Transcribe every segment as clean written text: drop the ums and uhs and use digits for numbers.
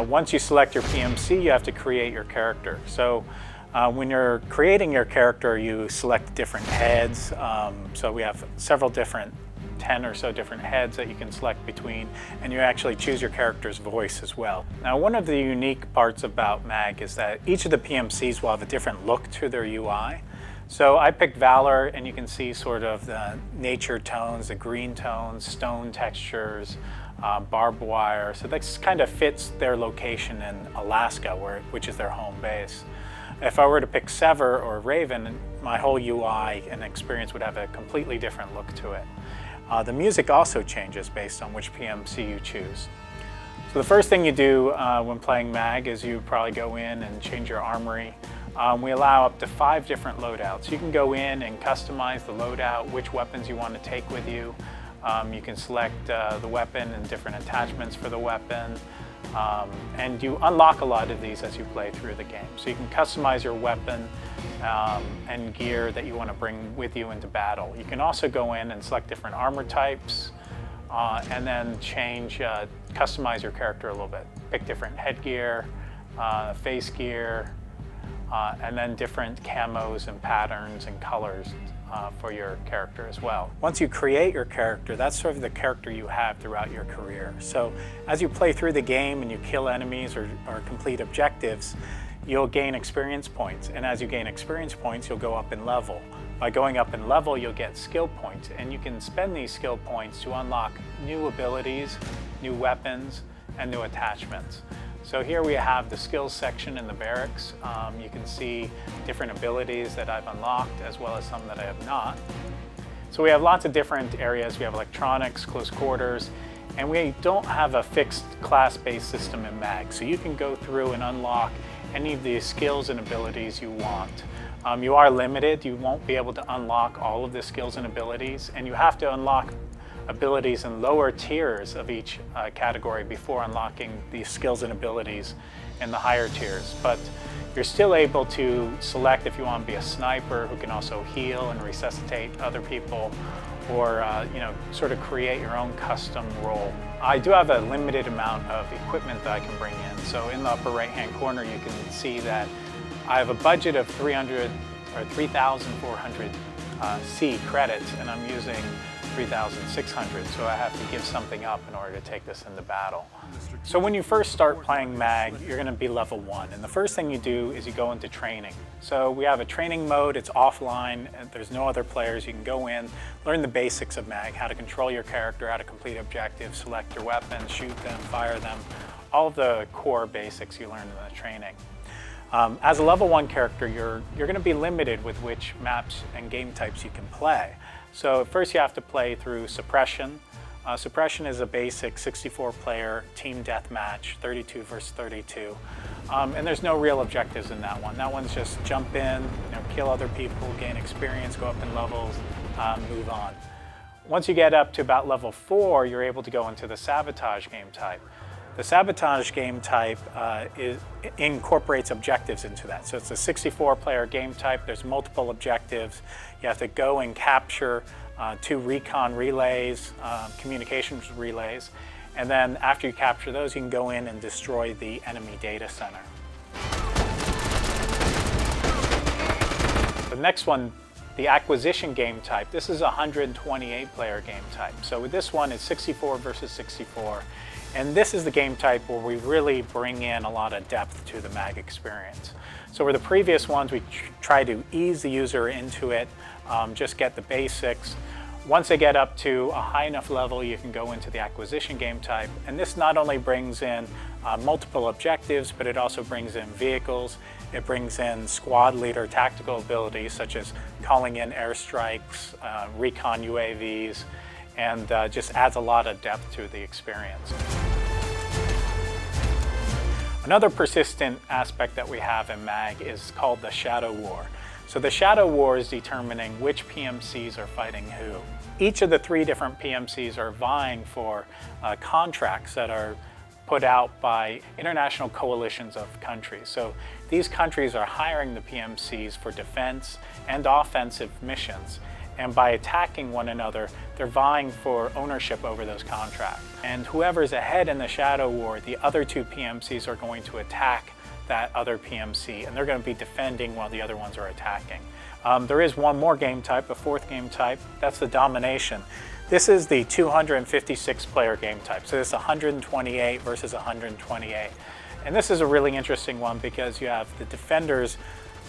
Once you select your PMC, you have to create your character. So when you're creating your character, you select different heads. So we have several different 10 or so different heads that you can select between, and you actually choose your character's voice as well. Now, one of the unique parts about M.A.G is that each of the PMCs will have a different look to their UI. So I picked Valor, and you can see sort of the nature tones, the green tones, stone textures, barbed wire. So this kind of fits their location in Alaska, which is their home base. If I were to pick Sever or Raven, my whole UI and experience would have a completely different look to it. The music also changes based on which PMC you choose. So the first thing you do when playing M.A.G is you probably go in and change your armory. We allow up to 5 different loadouts. You can go in and customize the loadout, which weapons you want to take with you. You can select the weapon and different attachments for the weapon. And you unlock a lot of these as you play through the game. So you can customize your weapon and gear that you want to bring with you into battle. You can also go in and select different armor types and then customize your character a little bit. Pick different headgear, face gear, and then different camos and patterns and colors for your character as well. Once you create your character, that's sort of the character you have throughout your career. So as you play through the game and you kill enemies or complete objectives, you'll gain experience points. And as you gain experience points, you'll go up in level. By going up in level, you'll get skill points, and you can spend these skill points to unlock new abilities, new weapons, and new attachments. So here we have the skills section in the barracks. You can see different abilities that I've unlocked as well as some that I have not. So we have lots of different areas. We have electronics, close quarters, and we don't have a fixed class-based system in M.A.G. So you can go through and unlock any of the skills and abilities you want. You are limited. You won't be able to unlock all of the skills and abilities, and you have to unlock abilities in lower tiers of each category before unlocking these skills and abilities in the higher tiers. But you're still able to select if you want to be a sniper who can also heal and resuscitate other people, or sort of create your own custom role. I do have a limited amount of equipment that I can bring in. So in the upper right-hand corner, you can see that I have a budget of 3,400 C credits, and I'm using 3,600, so I have to give something up in order to take this into battle. So when you first start playing M.A.G, you're going to be level 1, and the first thing you do is you go into training. So we have a training mode, it's offline, and there's no other players. You can go in, learn the basics of M.A.G, how to control your character, how to complete objectives, select your weapons, shoot them, fire them, all of the core basics you learn in the training. As a level 1 character, you're going to be limited with which maps and game types you can play. So first you have to play through Suppression. Suppression is a basic 64-player team deathmatch, 32 versus 32. And there's no real objectives in that one. That one's just jump in, kill other people, gain experience, go up in levels, move on. Once you get up to about level 4, you're able to go into the Sabotage game type. The Sabotage game type incorporates objectives into that. So it's a 64-player game type. There's multiple objectives. You have to go and capture 2 recon relays, communications relays, and then after you capture those, you can go in and destroy the enemy data center. The next one, the Acquisition game type. This is a 128-player game type. So with this one, it's 64 versus 64. And this is the game type where we really bring in a lot of depth to the M.A.G experience. So where the previous ones, we try to ease the user into it, just get the basics. Once they get up to a high enough level, you can go into the Acquisition game type. And this not only brings in multiple objectives, but it also brings in vehicles. It brings in squad leader tactical abilities, such as calling in airstrikes, recon UAVs, and just adds a lot of depth to the experience. Another persistent aspect that we have in M.A.G is called the Shadow War. So the Shadow War is determining which PMCs are fighting who. Each of the 3 different PMCs are vying for contracts that are put out by international coalitions of countries. So these countries are hiring the PMCs for defense and offensive missions. And by attacking one another, they're vying for ownership over those contracts. And whoever's ahead in the shadow war, the other two PMCs are going to attack that other PMC, and they're going to be defending while the other ones are attacking. There is one more game type, a fourth game type, that's the domination. This is the 256 player game type, so this is 128 versus 128. And this is a really interesting one because you have the defenders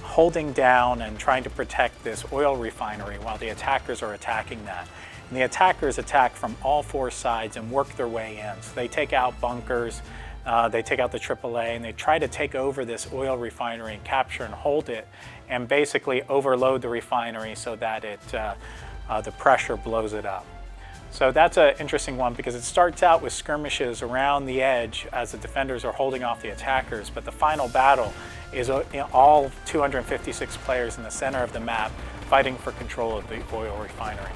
holding down and trying to protect this oil refinery while the attackers are attacking that. And the attackers attack from all four sides and work their way in. So they take out bunkers, they take out the AAA, and they try to take over this oil refinery and capture and hold it and basically overload the refinery so that the pressure blows it up. So that's an interesting one because it starts out with skirmishes around the edge as the defenders are holding off the attackers, but the final battle is all 256 players in the center of the map fighting for control of the oil refinery.